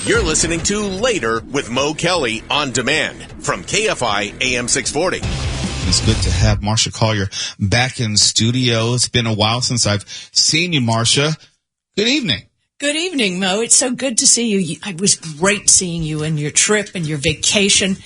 You're listening to Later with Mo Kelly on demand from KFI AM 640. It's good to have Marsha Collier back in studio. It's been a while since I've seen you, Marsha. Good evening. Good evening, Mo. It's so good to see you. It was great seeing you and your trip and your vacation.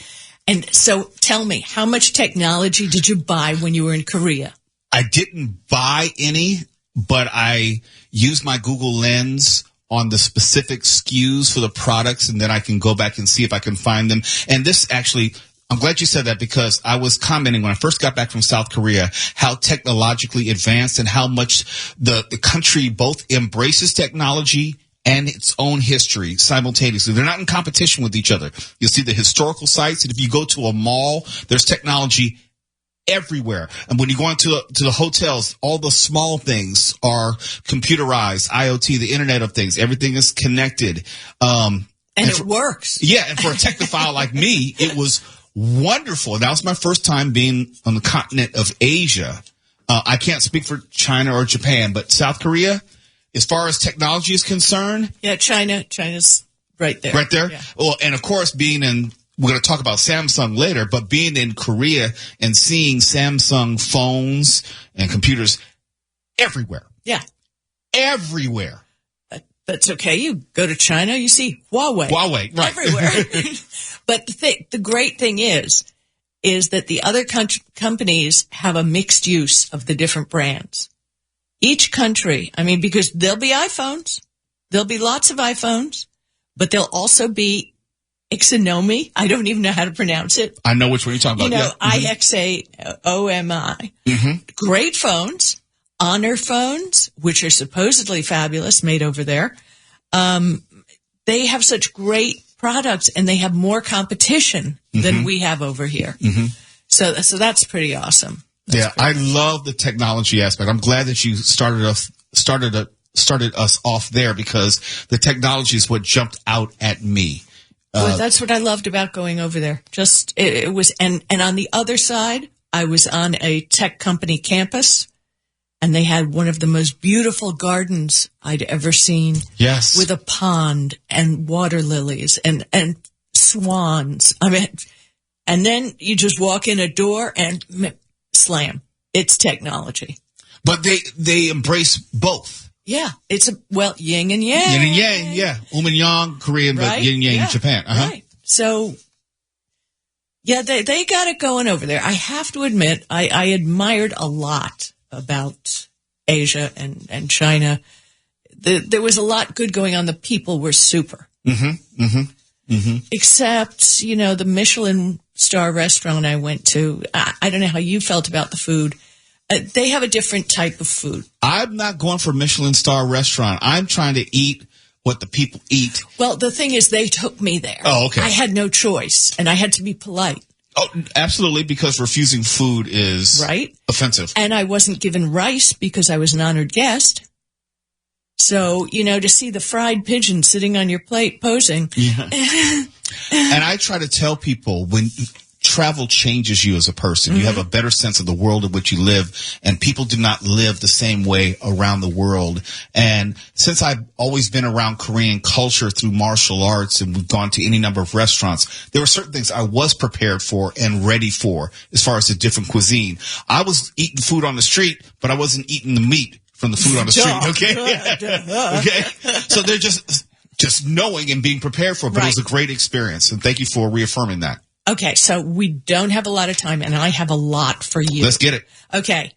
And so tell me, how much technology did you buy when you were in Korea? I didn't buy any, but I used my Google Lens on the specific SKUs for the products, and then I can go back and see if I can find them. And this actually, I'm glad you said that, because I was commenting when I first got back from South Korea how technologically advanced and how much the country both embraces technology and its own history simultaneously. They're not in competition with each other. You'll see the historical sites, and if you go to a mall, there's technology everywhere. And when you go into the hotels, all the small things are computerized, IoT, the Internet of Things. Everything is connected. And it works. Yeah, and for a technophile like me, it was wonderful. That was my first time being on the continent of Asia. I can't speak for China or Japan, but South Korea, as far as technology is concerned. Yeah, China's right there. Right there? Yeah. Well, and of course, we're going to talk about Samsung later, but being in Korea and seeing Samsung phones and computers everywhere. Yeah. Everywhere. That's okay. You go to China, you see Huawei. Right. Everywhere. But the great thing is that the other companies have a mixed use of the different brands. Each country, because there'll be iPhones. There'll be lots of iPhones, but there'll also be Ixonomi. I don't even know how to pronounce it. I know which one you're talking about. IXAOMI. Mm-hmm. Great phones. Honor phones, which are supposedly fabulous, made over there. They have such great products, and they have more competition than we have over here. Mm-hmm. So that's pretty awesome. I love the technology aspect. I'm glad that you started us off there, because the technology is what jumped out at me. Well, that's what I loved about going over there. It was, and on the other side, I was on a tech company campus, and they had one of the most beautiful gardens I'd ever seen. Yes. With a pond and water lilies and swans. And then you just walk in a door and slam. It's technology. But they embrace both. Yeah, it's yin and yang. Yin and yang, yeah. And yang, Korean, right? But yin and yang in Japan. Uh-huh. Right. So, yeah, they got it going over there. I have to admit, I admired a lot about Asia and China. There was a lot good going on. The people were super. Mm-hmm. Mm-hmm. Mm-hmm. Except, the Michelin star restaurant I went to, I don't know how you felt about the food. They have a different type of food. I'm not going for a Michelin star restaurant. I'm trying to eat what the people eat. Well, the thing is, they took me there. Oh, okay. I had no choice, and I had to be polite. Oh, absolutely, because refusing food is offensive. And I wasn't given rice because I was an honored guest. So, to see the fried pigeon sitting on your plate posing. Yeah. And I try to tell people, when travel changes you as a person. You have a better sense of the world in which you live, and people do not live the same way around the world. And since I've always been around Korean culture through martial arts, and we've gone to any number of restaurants, there were certain things I was prepared for and ready for as far as the different cuisine. I was eating food on the street, but I wasn't eating the meat from the food on the street, okay? Okay? So they're just knowing and being prepared for it, but it was a great experience, and thank you for reaffirming that. Okay, so we don't have a lot of time, and I have a lot for you. Let's get it. Okay.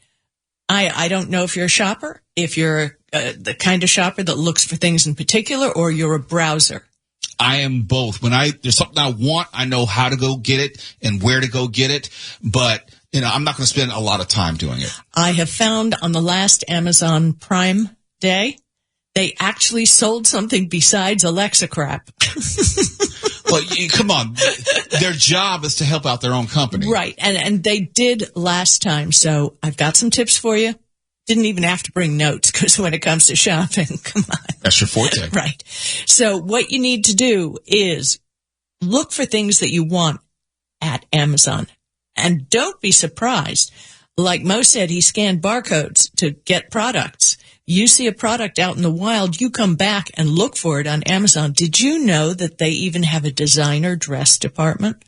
I don't know if you're a shopper, if you're the kind of shopper that looks for things in particular, or you're a browser. I am both. When there's something I want, I know how to go get it and where to go get it, but I'm not going to spend a lot of time doing it. I have found on the last Amazon Prime Day, they actually sold something besides Alexa crap. Well, come on. Their job is to help out their own company. Right. And they did last time. So I've got some tips for you. Didn't even have to bring notes, because when it comes to shopping, come on. That's your forte. Right. So what you need to do is look for things that you want at Amazon. And don't be surprised. Like Mo said, he scanned barcodes to get products. You see a product out in the wild, you come back and look for it on Amazon. Did you know that they even have a designer dress department?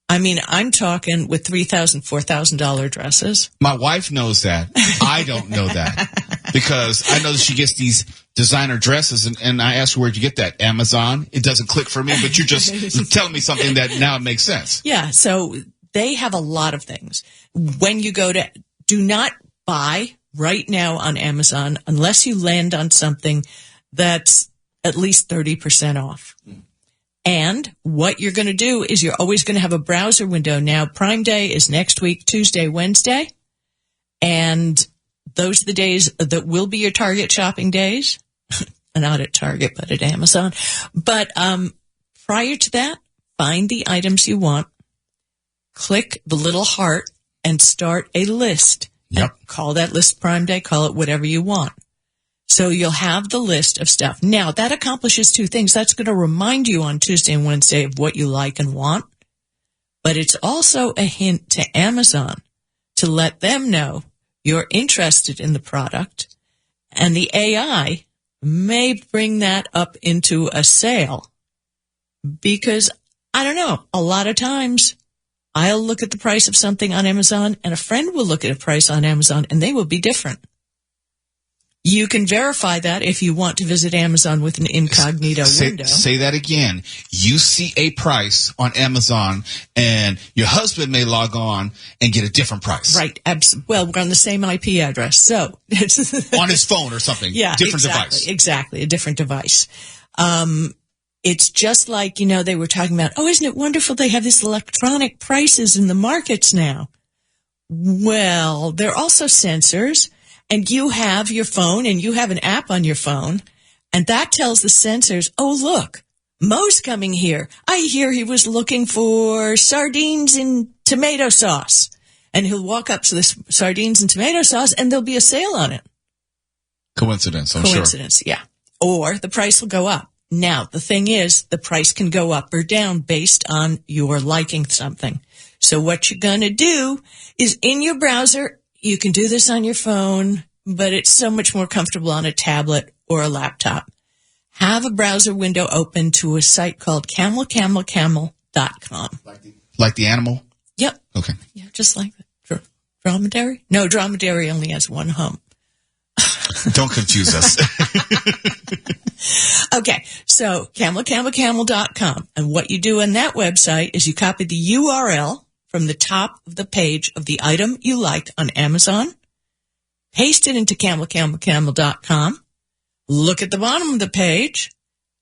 I mean, I'm talking with $3,000, $4,000 dresses. My wife knows that. I don't know that because I know that she gets these designer dresses, and I ask her, where'd you get that? Amazon? It doesn't click for me, but you're just telling me something that now it makes sense. Yeah, so they have a lot of things. When you go to, do not buy right now on Amazon unless you land on something that's at least 30% off. And what you're going to do is you're always going to have a browser window. Now, Prime Day is next week, Tuesday, Wednesday. And those are the days that will be your Target shopping days. Not at Target, but at Amazon. But prior to that, find the items you want, click the little heart, and start a list. Yep. And call that list Prime Day, call it whatever you want. So you'll have the list of stuff. Now, that accomplishes two things. That's going to remind you on Tuesday and Wednesday of what you like and want. But it's also a hint to Amazon to let them know you're interested in the product. And the AI may bring that up into a sale. Because, I don't know, a lot of times I'll look at the price of something on Amazon and a friend will look at a price on Amazon and they will be different. You can verify that if you want to visit Amazon with an incognito window. Say that again. You see a price on Amazon and your husband may log on and get a different price. Right. Well, we're on the same IP address. So on his phone or something. Yeah, different exactly, device. Exactly. A different device. It's just like, they were talking about, isn't it wonderful they have these electronic prices in the markets now? Well, they're also sensors. And you have your phone and you have an app on your phone and that tells the sensors, look, Mo's coming here. I hear he was looking for sardines in tomato sauce. And he'll walk up to the sardines and tomato sauce and there'll be a sale on it. Coincidence, I'm sure. Coincidence, yeah. Or the price will go up. Now, the thing is, the price can go up or down based on your liking something. So what you're going to do is in your browser, you can do this on your phone, but it's so much more comfortable on a tablet or a laptop. Have a browser window open to a site called camelcamelcamel.com. Like the animal? Yep. Okay. Yeah, just like that. Dromedary? No, dromedary only has one hump. Don't confuse us. Okay, so camelcamelcamel.com. And what you do on that website is you copy the URL from the top of the page of the item you like on Amazon, paste it into camelcamelcamel.com, look at the bottom of the page,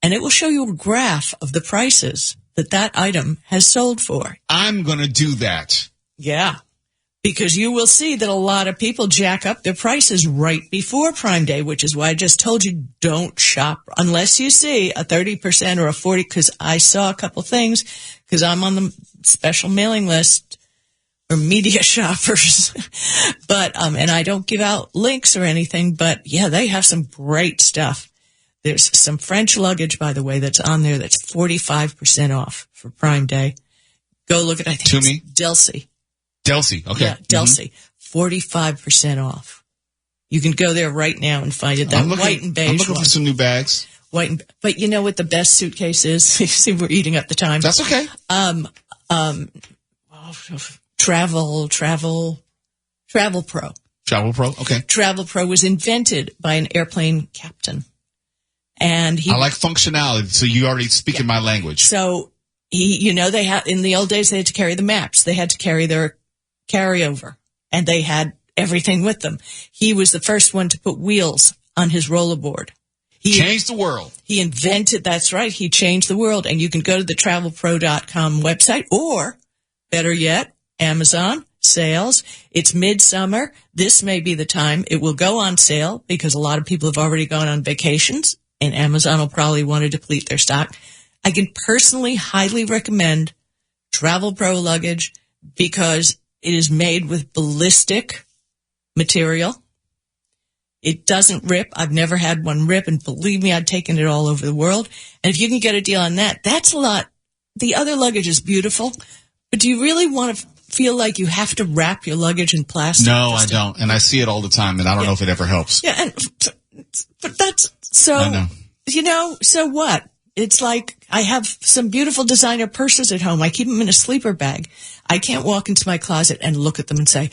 and it will show you a graph of the prices that item has sold for. I'm going to do that. Yeah, because you will see that a lot of people jack up their prices right before Prime Day, which is why I just told you don't shop unless you see a 30% or a 40%, because I saw a couple things, because I'm on the special mailing list or media shoppers, but, and I don't give out links or anything, but yeah, they have some great stuff. There's some French luggage, by the way, that's on there that's 45% off for Prime Day. Go look at, I think it's Delsey. Delsey, okay. Yeah, Delsey, 45% off. You can go there right now and find it. That white and beige I'm looking one. for some new bags. But you know what the best suitcase is? You see, we're eating up the time. That's okay. Travel Pro. Travel Pro, okay. Travel Pro was invented by an airplane captain. And I like functionality, so you already speak in my language. So they had, in the old days, they had to carry the maps. They had to carry their carryover, and they had everything with them. He was the first one to put wheels on his rollerboard. He changed the world. He invented, that's right, he changed the world. And you can go to the travelpro.com website, or better yet, Amazon sales. It's midsummer. This may be the time it will go on sale because a lot of people have already gone on vacations, and Amazon will probably want to deplete their stock. I can personally highly recommend Travel Pro luggage because it is made with ballistic material. It doesn't rip. I've never had one rip, and believe me, I've taken it all over the world. And if you can get a deal on that, that's a lot. The other luggage is beautiful, but do you really want to feel like you have to wrap your luggage in plastic? No, I don't. And I see it all the time, and I don't know if it ever helps. Yeah, and But that's so, I know. So what? It's like I have some beautiful designer purses at home. I keep them in a sleeper bag. I can't walk into my closet and look at them and say,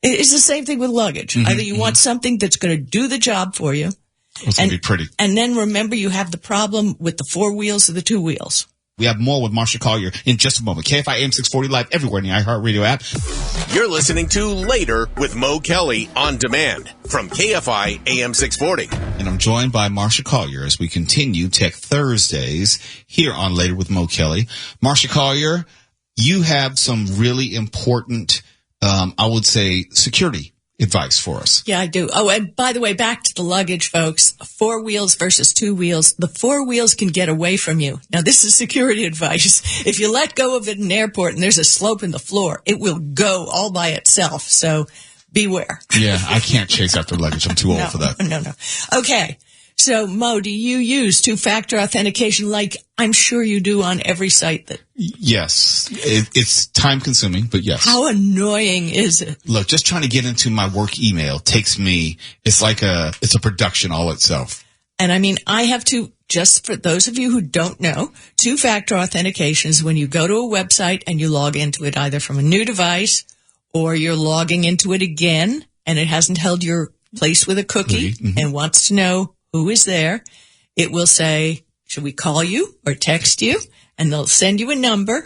it's the same thing with luggage. Either you want something that's going to do the job for you. It's going to be pretty. And then remember, you have the problem with the 4 wheels or the 2 wheels. We have more with Marsha Collier in just a moment. KFI AM 640 live everywhere in the iHeartRadio app. You're listening to Later with Mo Kelly on demand from KFI AM 640. And I'm joined by Marsha Collier as we continue Tech Thursdays here on Later with Mo Kelly. Marsha Collier, you have some really important, I would say, security advice for us. Yeah, I do. Oh, and by the way, back to the luggage, folks. 4 wheels versus 2 wheels. The 4 wheels can get away from you. Now, this is security advice. If you let go of it in an airport and there's a slope in the floor, it will go all by itself. So beware. Yeah, I can't chase after luggage. I'm too old for that. No. Okay. So, Mo, do you use 2-factor authentication like I'm sure you do on every site that... Yes. It's time consuming, but yes. How annoying is it? Look, just trying to get into my work email takes me, it's a production all itself. And I mean, I have to, just for those of you who don't know, 2-factor authentication is when you go to a website and you log into it either from a new device or you're logging into it again and it hasn't held your place with a cookie and wants to know who is there. It will say, should we call you or text you? And they'll send you a number.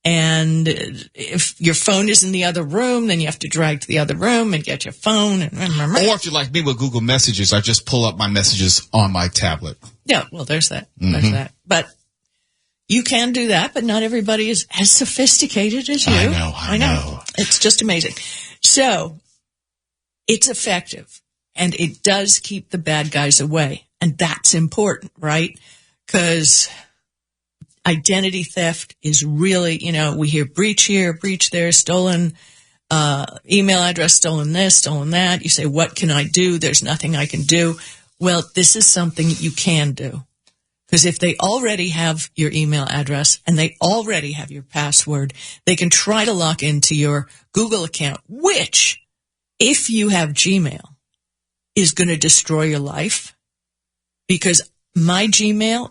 And if your phone is in the other room, then you have to drag to the other room and get your phone. Or if you're like me with Google Messages, I just pull up my messages on my tablet. Yeah, well, there's that. There's that. But you can do that, but not everybody is as sophisticated as you. I know. It's just amazing. So it's effective. And it does keep the bad guys away. And that's important, right? Because identity theft is really, we hear breach here, breach there, stolen email address, stolen this, stolen that. You say, what can I do? There's nothing I can do. Well, this is something you can do. Because if they already have your email address and they already have your password, they can try to lock into your Google account, which, if you have Gmail, is going to destroy your life. Because my Gmail,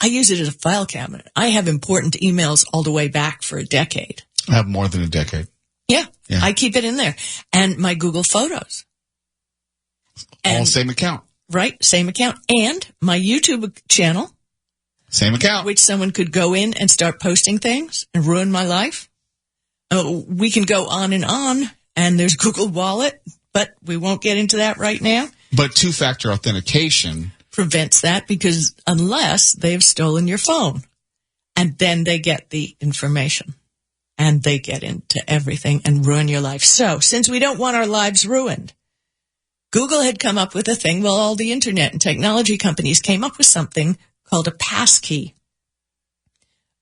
I use it as a file cabinet. I have important emails all the way back for a decade. I have more than a decade. Yeah. I keep it in there. And my Google Photos. All same account. Right, same account. And my YouTube channel. Same account. Which someone could go in and start posting things and ruin my life. We can go on, and there's Google Wallet, but we won't get into that right now. But 2-factor authentication prevents that, because unless they've stolen your phone, and then they get the information and they get into everything and ruin your life. So since we don't want our lives ruined, Google had come up with a thing. Well, all the internet and technology companies came up with something called a passkey.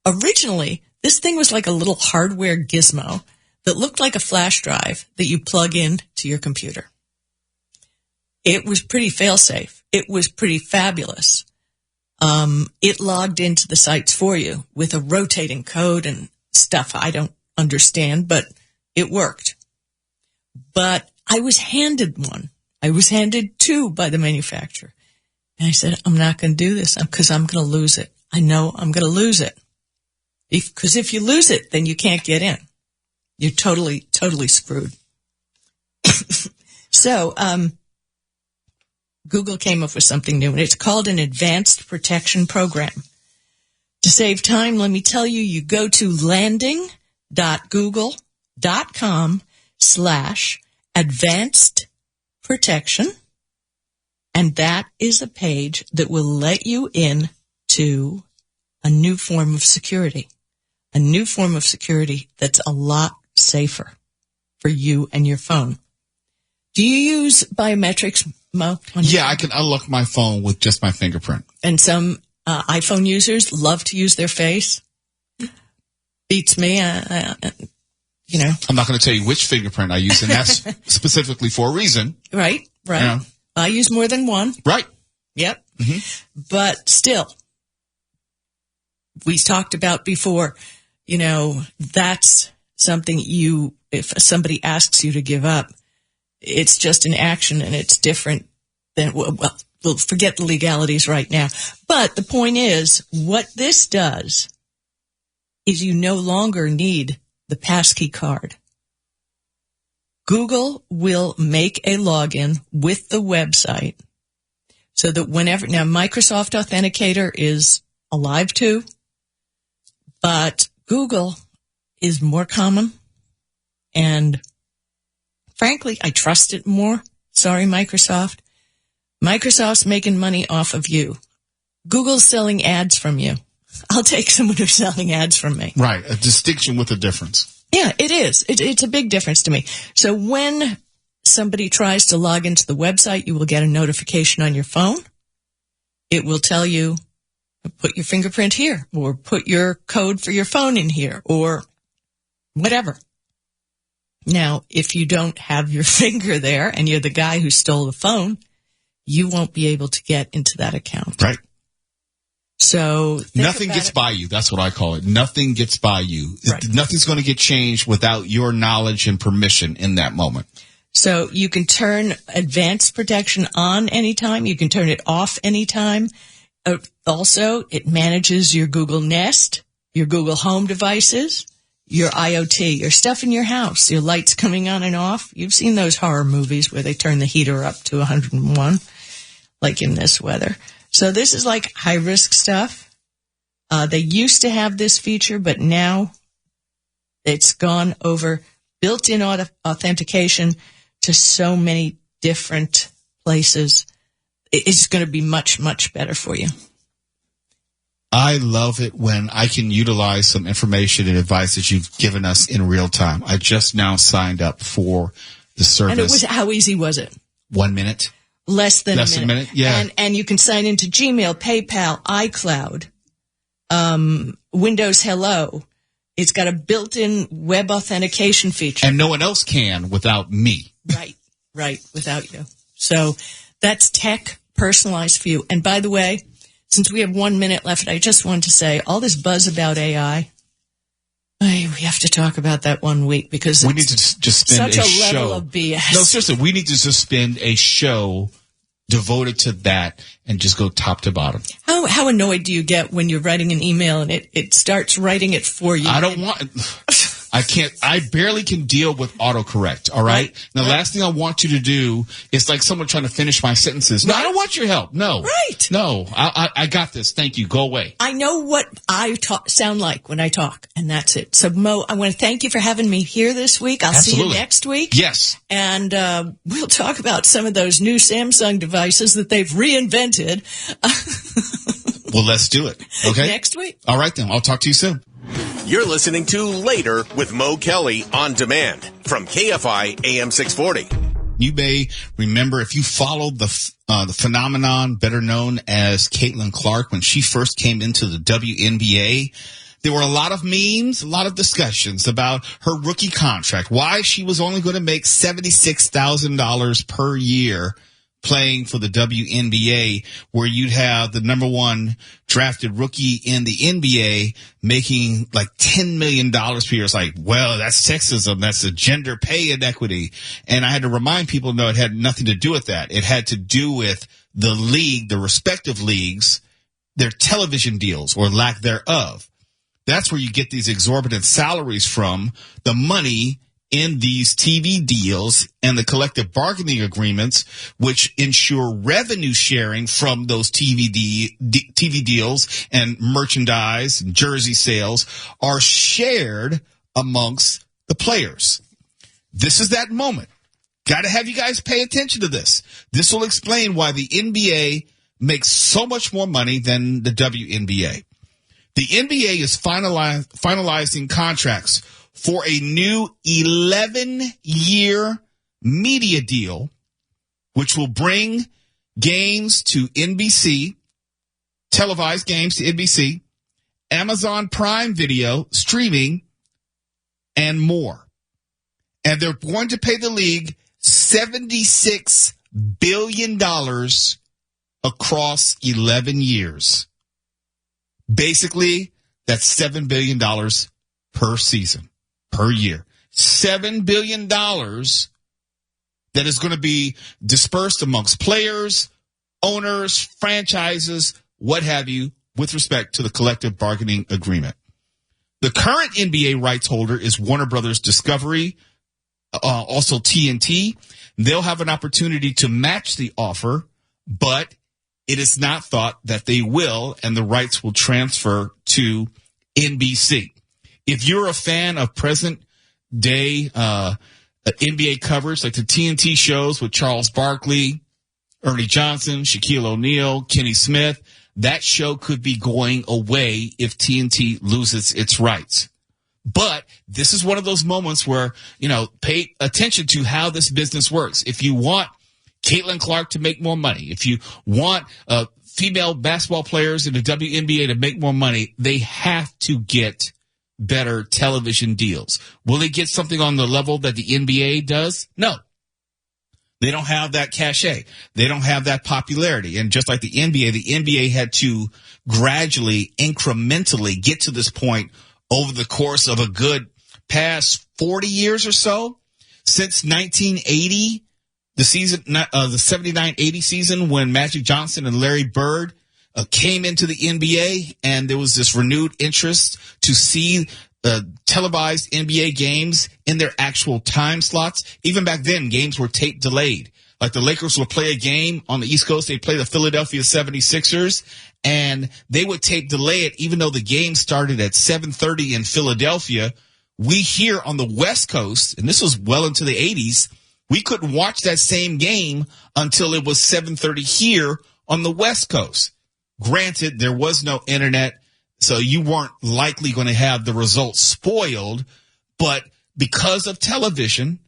Originally, this thing was like a little hardware gizmo that looked like a flash drive that you plug in to your computer. It was pretty fail-safe. It was pretty fabulous. It logged into the sites for you with a rotating code and stuff I don't understand, but it worked. But I was handed one. I was handed 2 by the manufacturer. And I said, I'm not going to do this because I'm going to lose it. I know I'm going to lose it. Because if you lose it, then you can't get in. You're totally screwed. So, Google came up with something new, and it's called an advanced protection program. To save time, let me tell you, you go to landing.google.com/advanced protection, and that is a page that will let you in to a new form of security that's a lot safer for you and your phone. Do you use biometrics, Mo? Yeah, I can unlock my phone with just my fingerprint. And some iPhone users love to use their face. Beats me, I'm not going to tell you which fingerprint I use, and that's specifically for a reason. Right. Yeah. I use more than one. Right. Yep. Mm-hmm. But still, we talked about before, that's something if somebody asks you to give up, It's just an action, and it's different than, well, we'll forget the legalities right now. But the point is, what this does is you no longer need the passkey card. Google will make a login with the website so that whenever, now Microsoft Authenticator is alive too, but Google is more common, and frankly, I trust it more. Sorry, Microsoft. Microsoft's making money off of you. Google's selling ads from you. I'll take someone who's selling ads from me. Right. A distinction with a difference. Yeah, it is. It's a big difference to me. So when somebody tries to log into the website, you will get a notification on your phone. It will tell you, put your fingerprint here, or put your code for your phone in here, or whatever. Now, if you don't have your finger there and you're the guy who stole the phone, you won't be able to get into that account. Right. So nothing gets by you. That's what I call it. Nothing gets by you. Right. Nothing's going to get changed without your knowledge and permission in that moment. So you can turn advanced protection on anytime. You can turn it off anytime. Also, it manages your Google Nest, your Google Home devices, your IoT, your stuff in your house, your lights coming on and off. You've seen those horror movies where they turn the heater up to 101, like in this weather. So this is like high-risk stuff. They used to have this feature, but now it's gone over built-in authentication to so many different places. It's going to be much, much better for you. I love it when I can utilize some information and advice that you've given us in real time. I just now signed up for the service. And how easy was it? 1 minute. Less than a minute. Yeah. And you can sign into Gmail, PayPal, iCloud, Windows Hello. It's got a built-in web authentication feature. And no one else can without me. Right, without you. So that's tech personalized for you. And by the way, since we have 1 minute left, I just wanted to say all this buzz about AI, we have to talk about that 1 week because we need to just spend such a a level show of BS. No, seriously, we need to just spend a show devoted to that and just go top to bottom. How annoyed do you get when you're writing an email and it starts writing it for you? I don't want... I barely can deal with autocorrect, all right? The last thing I want you to do is like someone trying to finish my sentences. No, I don't want your help. No. Right. No, I got this. Thank you. Go away. I know what I sound like when I talk, and that's it. So, Mo, I want to thank you for having me here this week. I'll see you next week. Yes. And we'll talk about some of those new Samsung devices that they've reinvented. Well, let's do it. Okay? Next week. All right, then. I'll talk to you soon. You're listening to Later with Mo Kelly on demand from KFI AM 640. You may remember if you followed the phenomenon better known as Caitlin Clark when she first came into the WNBA. There were a lot of memes, a lot of discussions about her rookie contract, why she was only going to make $76,000 per year playing for the WNBA, where you'd have the number one drafted rookie in the NBA making like $10 million per year. It's like, well, that's sexism. That's a gender pay inequity. And I had to remind people, no, it had nothing to do with that. It had to do with the league, the respective leagues, their television deals or lack thereof. That's where you get these exorbitant salaries from, the money in these TV deals and the collective bargaining agreements, which ensure revenue sharing from those TV deals and merchandise and jersey sales are shared amongst the players. This is that moment. Got to have you guys pay attention to this. This will explain why the NBA makes so much more money than the WNBA. The NBA is finalizing contracts for a new 11-year media deal, which will bring games to NBC, televised games to NBC, Amazon Prime Video, streaming, and more. And they're going to pay the league $76 billion across 11 years. Basically, that's $7 billion per season. Per year. $7 billion that is going to be dispersed amongst players, owners, franchises, what have you, with respect to the collective bargaining agreement. The current NBA rights holder is Warner Brothers Discovery, also TNT. They'll have an opportunity to match the offer, but it is not thought that they will, and the rights will transfer to NBC. If you're a fan of present day NBA coverage, like the TNT shows with Charles Barkley, Ernie Johnson, Shaquille O'Neal, Kenny Smith, that show could be going away if TNT loses its rights. But this is one of those moments where, pay attention to how this business works. If you want Caitlin Clark to make more money, if you want female basketball players in the WNBA to make more money, they have to get better television deals. Will they get something on the level that the NBA does? No. They don't have that cachet. They don't have that popularity. And just like the NBA had to gradually, incrementally get to this point over the course of a good past 40 years or so. Since 1980, the 79-80 season, when Magic Johnson and Larry Bird came into the NBA, and there was this renewed interest to see televised NBA games in their actual time slots. Even back then, games were tape delayed. Like the Lakers would play a game on the East Coast, they'd play the Philadelphia 76ers, and they would tape delay it even though the game started at 7:30 in Philadelphia. We here on the West Coast, and this was well into the 80s, we couldn't watch that same game until it was 7:30 here on the West Coast. Granted, there was no internet, so you weren't likely going to have the results spoiled, but because of television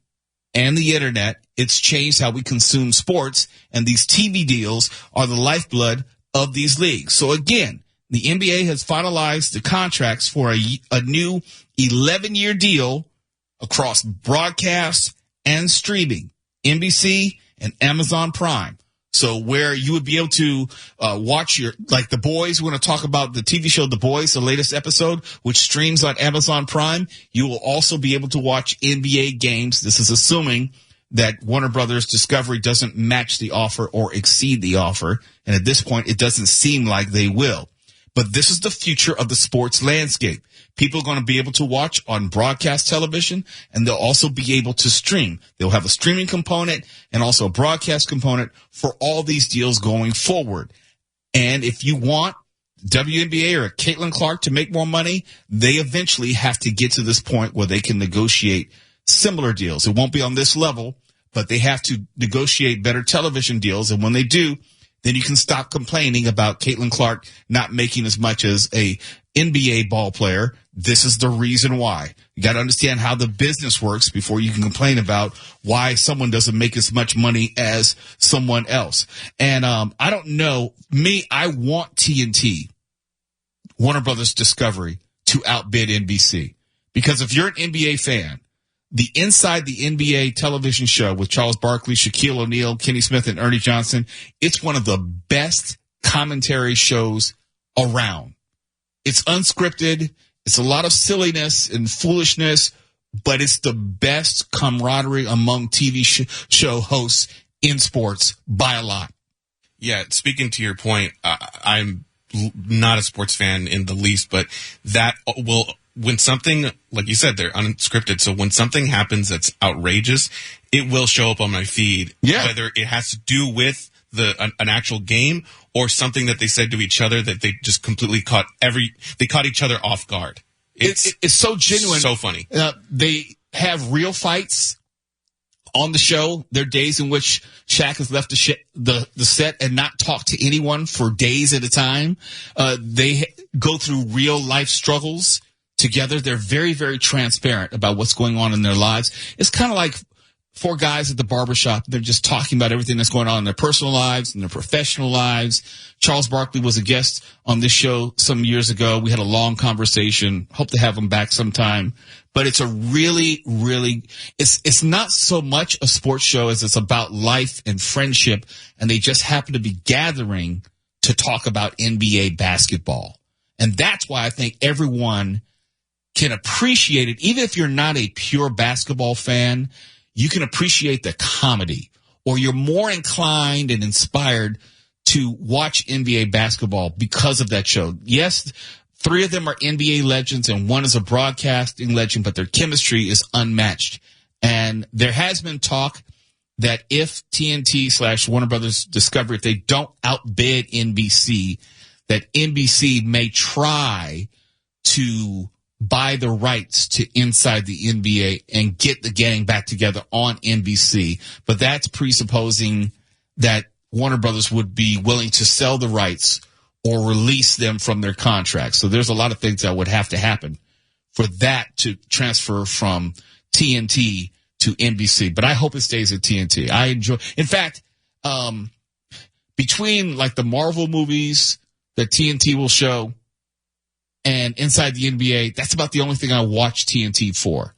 and the internet, it's changed how we consume sports, and these TV deals are the lifeblood of these leagues. So again, the NBA has finalized the contracts for a new 11-year deal across broadcast and streaming, NBC and Amazon Prime. So where you would be able to watch like The Boys, we're going to talk about the TV show The Boys, the latest episode, which streams on Amazon Prime. You will also be able to watch NBA games. This is assuming that Warner Brothers Discovery doesn't match the offer or exceed the offer. And at this point, it doesn't seem like they will. But this is the future of the sports landscape. People are going to be able to watch on broadcast television, and they'll also be able to stream. They'll have a streaming component and also a broadcast component for all these deals going forward. And if you want WNBA or Caitlin Clark to make more money, they eventually have to get to this point where they can negotiate similar deals. It won't be on this level, but they have to negotiate better television deals. And when they do, then you can stop complaining about Caitlin Clark not making as much as a NBA ball player. This is the reason why. You got to understand how the business works before you can complain about why someone doesn't make as much money as someone else. And I don't know. I want TNT, Warner Brothers Discovery, to outbid NBC. Because if you're an NBA fan, the Inside the NBA television show with Charles Barkley, Shaquille O'Neal, Kenny Smith, and Ernie Johnson, it's one of the best commentary shows around. It's unscripted. It's a lot of silliness and foolishness, but it's the best camaraderie among TV show hosts in sports by a lot. Yeah, speaking to your point, I'm not a sports fan in the least, but that will... When something, like you said, they're unscripted. So when something happens that's outrageous, it will show up on my feed. Yeah. Whether it has to do with an actual game or something that they said to each other that they just completely caught each other off guard. It's so genuine. So funny. They have real fights on the show. There are days in which Shaq has left the set and not talked to anyone for days at a time. They go through real life struggles together. They're very, very transparent about what's going on in their lives. It's kind of like four guys at the barbershop. They're just talking about everything that's going on in their personal lives and their professional lives. Charles Barkley was a guest on this show some years ago. We had a long conversation. Hope to have him back sometime. But it's a really, really, it's not so much a sports show as it's about life and friendship. And they just happen to be gathering to talk about NBA basketball. And that's why I think everyone can appreciate it. Even if you're not a pure basketball fan, you can appreciate the comedy, or you're more inclined and inspired to watch NBA basketball because of that show. Yes, 3 of them are NBA legends and 1 is a broadcasting legend, but their chemistry is unmatched. And there has been talk that if TNT / Warner Brothers Discovery, if they don't outbid NBC, that NBC may try to buy the rights to Inside the NBA and get the gang back together on NBC. But that's presupposing that Warner Brothers would be willing to sell the rights or release them from their contract. So there's a lot of things that would have to happen for that to transfer from TNT to NBC. But I hope it stays at TNT. I enjoy, in fact, between like the Marvel movies that TNT will show and Inside the NBA, that's about the only thing I watch TNT for.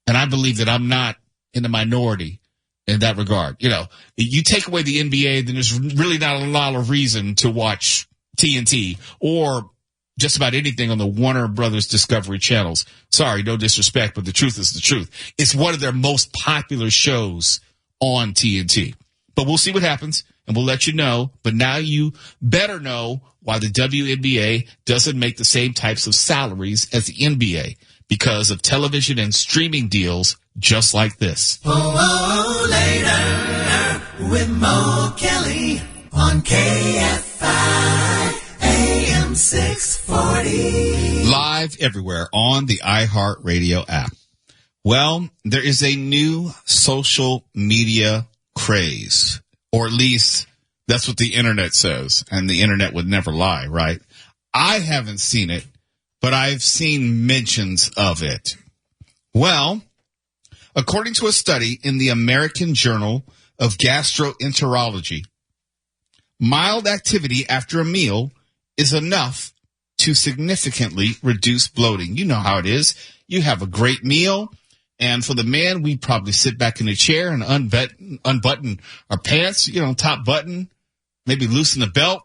And I believe that I'm not in the minority in that regard. You know, you take away the NBA, then there's really not a lot of reason to watch TNT or just about anything on the Warner Brothers Discovery channels. Sorry, no disrespect, but the truth is the truth. It's one of their most popular shows on TNT. But we'll see what happens, and we'll let you know. But now you better know why the WNBA doesn't make the same types of salaries as the NBA, because of television and streaming deals just like this. Later with Mo Kelly on KFI AM 640. Live everywhere on the iHeartRadio app. Well, there is a new social media craze, or at least that's what the internet says, and the internet would never lie, right? I haven't seen it, but I've seen mentions of it. Well, according to a study in the American Journal of Gastroenterology, mild activity after a meal is enough to significantly reduce bloating. You know how it is. You have a great meal, and for the man, we probably sit back in a chair and unbutton our pants, top button, maybe loosen the belt.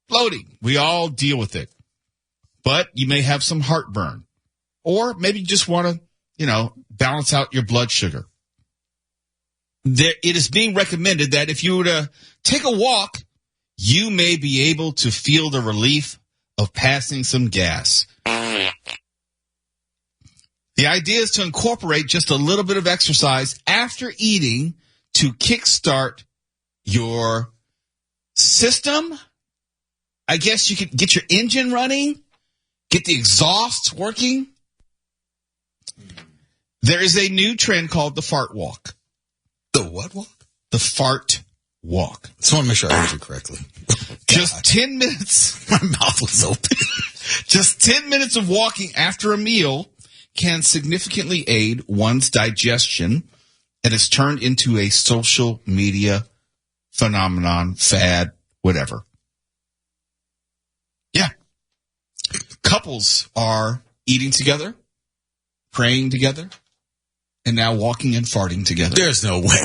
Bloating. We all deal with it. But you may have some heartburn, or maybe you just want to, balance out your blood sugar. It is being recommended that if you were to take a walk, you may be able to feel the relief of passing some gas. The idea is to incorporate just a little bit of exercise after eating to kickstart your system. I guess you could get your engine running, get the exhaust working. There is a new trend called the fart walk. The what walk? The fart walk. Just want to make sure I heard you correctly. Just 10 minutes. My mouth was open. Just 10 minutes of walking after a meal can significantly aid one's digestion, and it's turned into a social media phenomenon, fad, whatever. Yeah. Couples are eating together, praying together, and now walking and farting together. There's no way.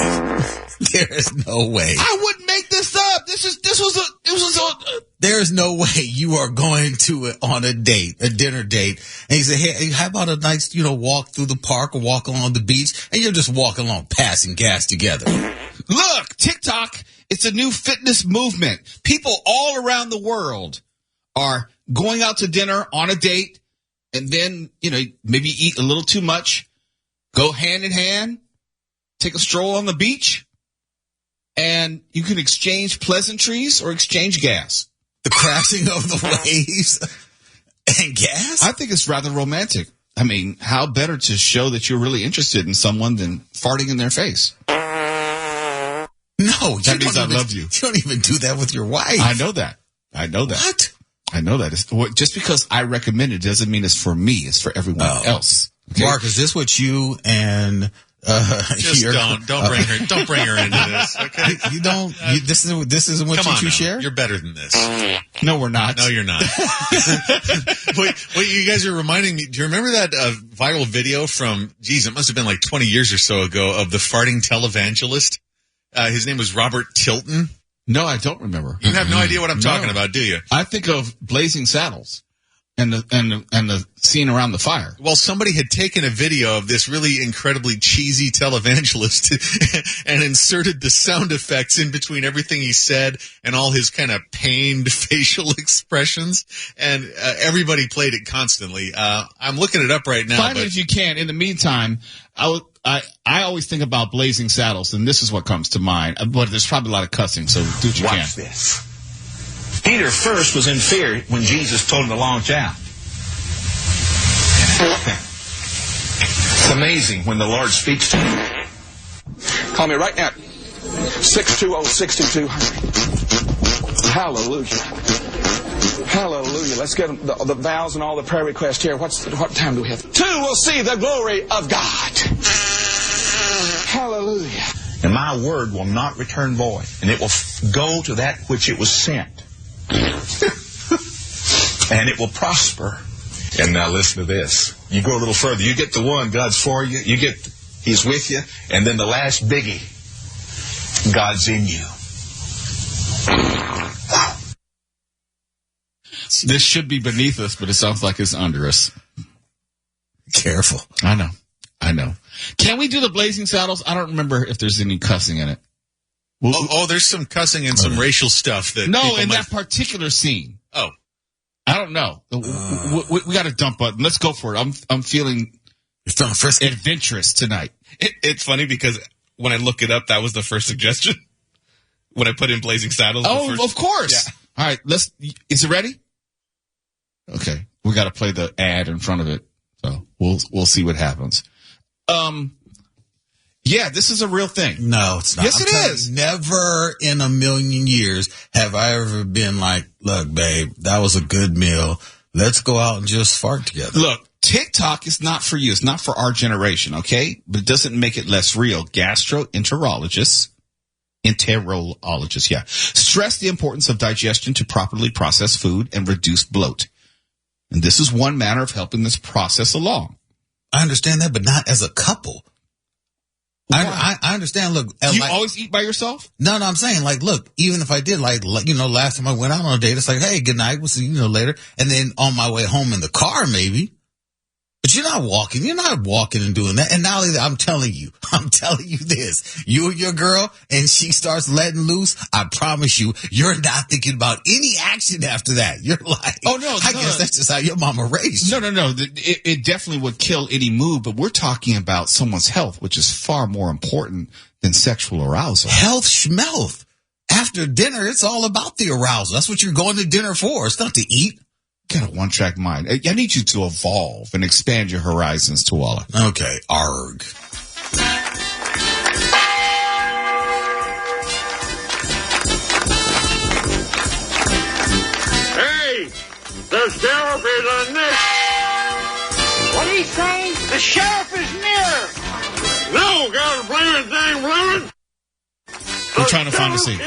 There is no way. I wouldn't make this up. There's no way you are going on a dinner date, and you say, hey, how about a nice, walk through the park or walk along the beach, and you're just walking along, passing gas together. Look, TikTok, it's a new fitness movement. People all around the world are going out to dinner on a date, and then, maybe eat a little too much, go hand in hand, take a stroll on the beach, and you can exchange pleasantries or exchange gas. The crashing of the waves and gas? I think it's rather romantic. I mean, how better to show that you're really interested in someone than farting in their face? No, that means I love you. You don't even do that with your wife. I know that. What? I know that. Just because I recommend it doesn't mean it's for me. It's for everyone else. Okay? Mark, is this what you and just don't bring her into this, okay? This isn't what you two share? You're better than this. No, we're not. No, you're not. Wait, you guys are reminding me, do you remember that viral video from, it must have been like 20 years or so ago, of the farting televangelist? His name was Robert Tilton. No, I don't remember. You have no idea what I'm talking about, do you? I think of Blazing Saddles. and the scene around the fire. Well, somebody had taken a video of this really incredibly cheesy televangelist and inserted the sound effects in between everything he said and all his kind of pained facial expressions, and everybody played it constantly. I'm looking it up right now. Find it if you can. In the meantime, I always think about Blazing Saddles, and this is what comes to mind. But there's probably a lot of cussing, so do what you can. Watch this. Peter first was in fear when Jesus told him to launch out. It's amazing when the Lord speaks to you. Call me right now. 620-6200. Hallelujah. Hallelujah. Let's get the vows and all the prayer requests here. What time do we have? 2 will see the glory of God. Hallelujah. And my word will not return void, and it will go to that which it was sent. And it will prosper. And now listen to this. You go a little further. You get the one, God's for you. He's with you. And then the last biggie, God's in you. This should be beneath us, but it sounds like it's under us. Careful. I know. Can we do the Blazing Saddles? I don't remember if there's any cussing in it. There's some cussing and some racial stuff that. No, in that particular scene. Oh, I don't know. We got to dump button. Let's go for it. I'm feeling adventurous tonight. It's funny because when I look it up, that was the first suggestion. When I put in Blazing Saddles. Of course. Yeah. All right. Is it ready? Okay. We got to play the ad in front of it. So we'll see what happens. Yeah, this is a real thing. No, it's not. Yes, it is. Never in a million years have I ever been like, look, babe, that was a good meal. Let's go out and just fart together. Look, TikTok is not for you. It's not for our generation, okay? But it doesn't make it less real. Gastroenterologists, stress the importance of digestion to properly process food and reduce bloat. And this is one manner of helping this process along. I understand that, but not as a couple. I understand. Look, do you always eat by yourself? No, I'm saying, like, look, even if I did, last time I went out on a date, it's like, hey, good night, we'll see you later. And then on my way home in the car, maybe. But you're not walking and doing that. And not only that, I'm telling you this. You and your girl, and she starts letting loose, I promise you're not thinking about any action after that. You're like, oh no, I guess that's just how your mama raised you. No. It definitely would kill any mood, but we're talking about someone's health, which is far more important than sexual arousal. Health schmelth. After dinner, it's all about the arousal. That's what you're going to dinner for. It's not to eat. Got a one-track mind. I need you to evolve and expand your horizons, Tuala. Okay, arg. Hey, the sheriff is on this. What are you saying? The sheriff is near. No, gotta blame the thing running. We're trying to find a scene.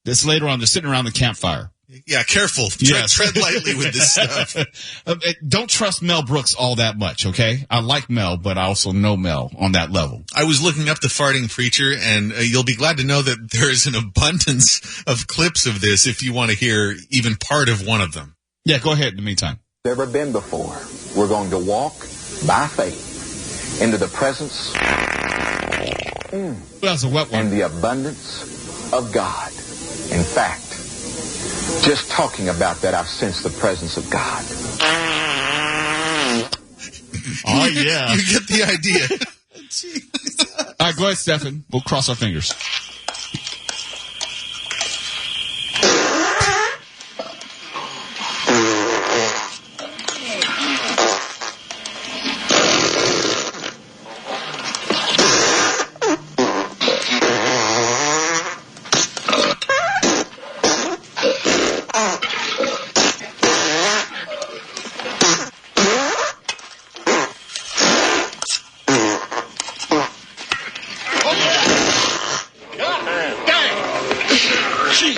This later on, they're sitting around the campfire. Yeah, careful. Tread lightly with this stuff. Don't trust Mel Brooks all that much, okay? I like Mel, but I also know Mel on that level. I was looking up the farting preacher, and you'll be glad to know that there is an abundance of clips of this if you want to hear even part of one of them. Yeah, go ahead in the meantime. Never been before. We're going to walk by faith into the presence That's a wet one. and the abundance of God. In fact, just talking about that, I've sensed the presence of God. Oh, yeah. You get the idea. All right, go ahead, Stephen. We'll cross our fingers.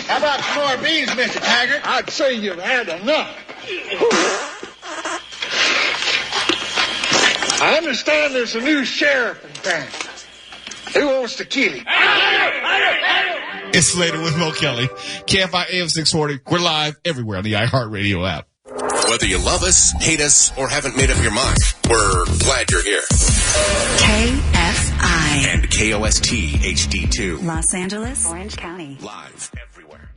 How about some more beans, Mr. Taggart? I'd say you've had enough. I understand there's a new sheriff in town. Who wants to kill him? It's Later with Mo Kelly. KFI AM 640. We're live everywhere on the iHeartRadio app. Whether you love us, hate us, or haven't made up your mind, we're glad you're here. KFI. And KOST HD2. Los Angeles, Orange County. Live everywhere.